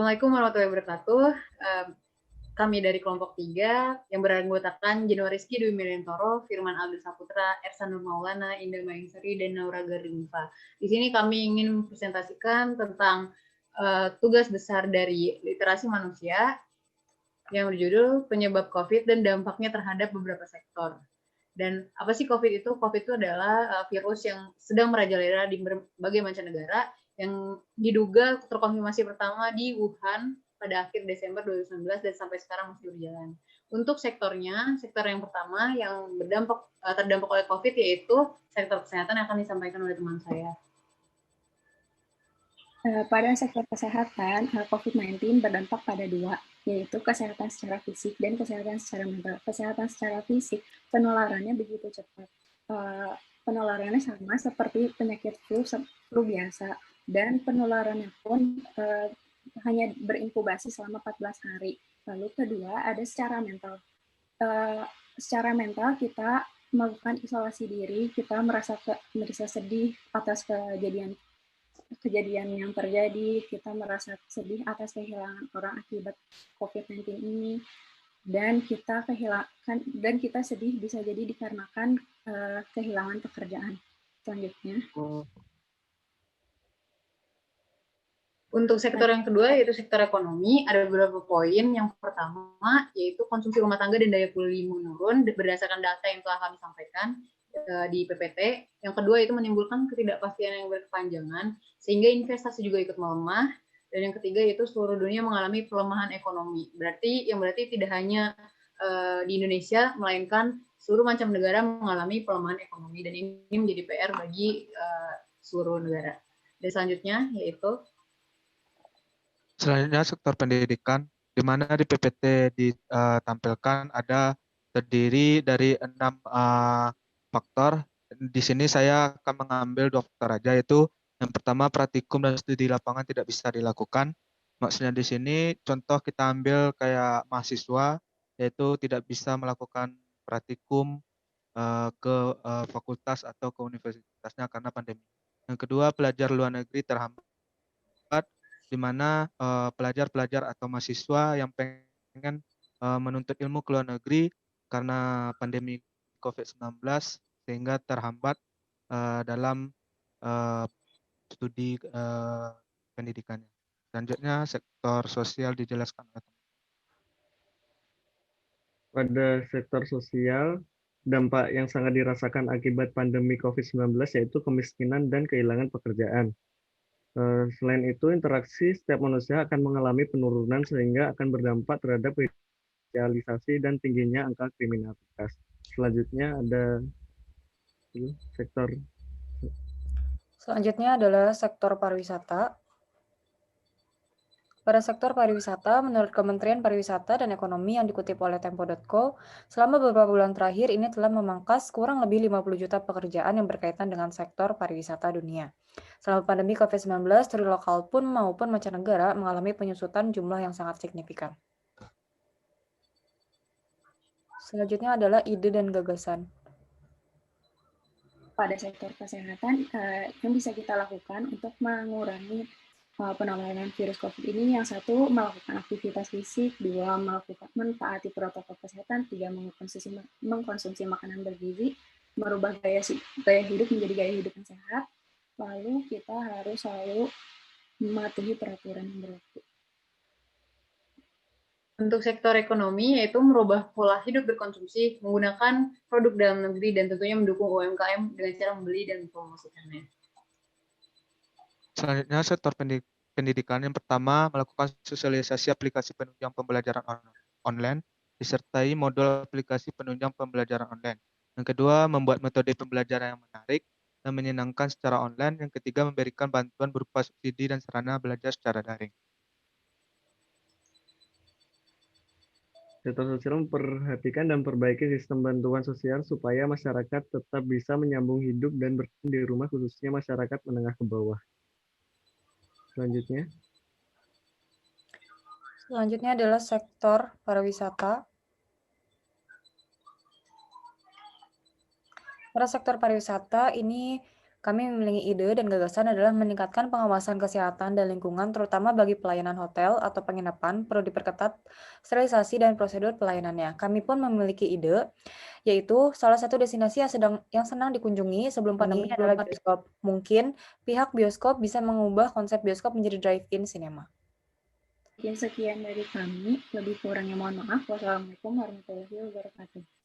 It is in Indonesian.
Assalamualaikum warahmatullahi wabarakatuh. Kami dari kelompok 3 yang beranggotakan Jeno Rizky, Dwi Mirintoro, Firman Abdul Saputra, Ersan Nur Maulana, Indah Mahingsari, dan Naura Garinfa. Di sini kami ingin mempresentasikan tentang tugas besar dari literasi manusia yang berjudul penyebab COVID dan dampaknya terhadap beberapa sektor. Dan apa sih COVID itu? COVID itu adalah virus yang sedang merajalela di berbagai mancanegara yang diduga terkonfirmasi pertama di Wuhan pada akhir Desember 2019 dan sampai sekarang masih berjalan. Untuk sektornya, sektor yang pertama yang terdampak oleh COVID yaitu sektor kesehatan yang akan disampaikan oleh teman saya. Pada sektor kesehatan, COVID-19 berdampak pada dua, yaitu kesehatan secara fisik dan kesehatan secara mental. Kesehatan secara fisik, penularannya begitu cepat. Penularannya sama seperti penyakit flu biasa, dan penularannya pun hanya berinkubasi selama 14 hari. Lalu kedua, ada secara mental. Secara mental kita melakukan isolasi diri, kita merasa sedih atas kejadian yang terjadi, kita merasa sedih atas kehilangan orang akibat COVID-19 ini, dan kita sedih bisa jadi dikarenakan kehilangan pekerjaan. Selanjutnya. Untuk sektor yang kedua yaitu sektor ekonomi, ada beberapa poin. Yang pertama yaitu konsumsi rumah tangga dan daya beli menurun berdasarkan data yang telah kami sampaikan di PPT. Yang kedua itu menimbulkan ketidakpastian yang berkepanjangan sehingga investasi juga ikut melemah. Dan yang ketiga yaitu seluruh dunia mengalami pelemahan ekonomi. Berarti tidak hanya di Indonesia, melainkan seluruh macam negara mengalami pelemahan ekonomi, dan ini menjadi PR bagi seluruh negara. Dan selanjutnya yaitu selanjutnya sektor pendidikan, di mana di PPT ditampilkan ada terdiri dari 6 faktor. Di sini saya akan mengambil 2 faktor aja, yaitu yang pertama praktikum dan studi lapangan tidak bisa dilakukan. Maksudnya di sini contoh kita ambil kayak mahasiswa, yaitu tidak bisa melakukan praktikum ke fakultas atau ke universitasnya karena pandemi. Yang kedua, pelajar luar negeri terhambat, di mana pelajar-pelajar atau mahasiswa yang pengen menuntut ilmu ke luar negeri karena pandemi COVID-19 sehingga terhambat dalam studi pendidikannya. Selanjutnya sektor sosial dijelaskan oleh teman. Pada sektor sosial, dampak yang sangat dirasakan akibat pandemi COVID-19 yaitu kemiskinan dan kehilangan pekerjaan. Selain itu, interaksi setiap manusia akan mengalami penurunan sehingga akan berdampak terhadap realisasi dan tingginya angka kriminalitas. Selanjutnya ada sektor. Selanjutnya adalah sektor pariwisata. Pada sektor pariwisata, menurut Kementerian Pariwisata dan Ekonomi yang dikutip oleh Tempo.co, selama beberapa bulan terakhir ini telah memangkas kurang lebih 50 juta pekerjaan yang berkaitan dengan sektor pariwisata dunia. Selama pandemi COVID-19, dari lokal pun maupun mancanegara mengalami penyusutan jumlah yang sangat signifikan. Selanjutnya adalah ide dan gagasan. Pada sektor kesehatan, yang bisa kita lakukan untuk mengurangi penularan virus COVID ini, yang satu, melakukan aktivitas fisik, dua, mentaati protokol kesehatan, tiga, mengkonsumsi makanan bergizi, merubah gaya hidup menjadi gaya hidup yang sehat, lalu kita harus selalu mematuhi peraturan yang berlaku. Untuk sektor ekonomi, yaitu merubah pola hidup berkonsumsi, menggunakan produk dalam negeri, dan tentunya mendukung UMKM dengan cara membeli dan mempromosikannya. Selanjutnya sektor pendidikan, yang pertama melakukan sosialisasi aplikasi penunjang pembelajaran online disertai modul aplikasi penunjang pembelajaran online. Yang kedua, membuat metode pembelajaran yang menarik dan menyenangkan secara online. Yang ketiga, memberikan bantuan berupa subsidi dan sarana belajar secara daring. Sektor sosial memperhatikan dan memperbaiki sistem bantuan sosial supaya masyarakat tetap bisa menyambung hidup dan bertahan di rumah, khususnya masyarakat menengah ke bawah. Selanjutnya adalah sektor pariwisata. Pada sektor pariwisata ini Kami memiliki ide dan gagasan adalah meningkatkan pengawasan kesehatan dan lingkungan, terutama bagi pelayanan hotel atau penginapan, perlu diperketat sterilisasi dan prosedur pelayanannya. Kami pun memiliki ide, yaitu salah satu destinasi yang senang dikunjungi sebelum pandemi adalah bioskop. Mungkin pihak bioskop bisa mengubah konsep bioskop menjadi drive-in cinema. Sekian dari kami, lebih kurangnya mohon maaf. Wassalamualaikum warahmatullahi wabarakatuh.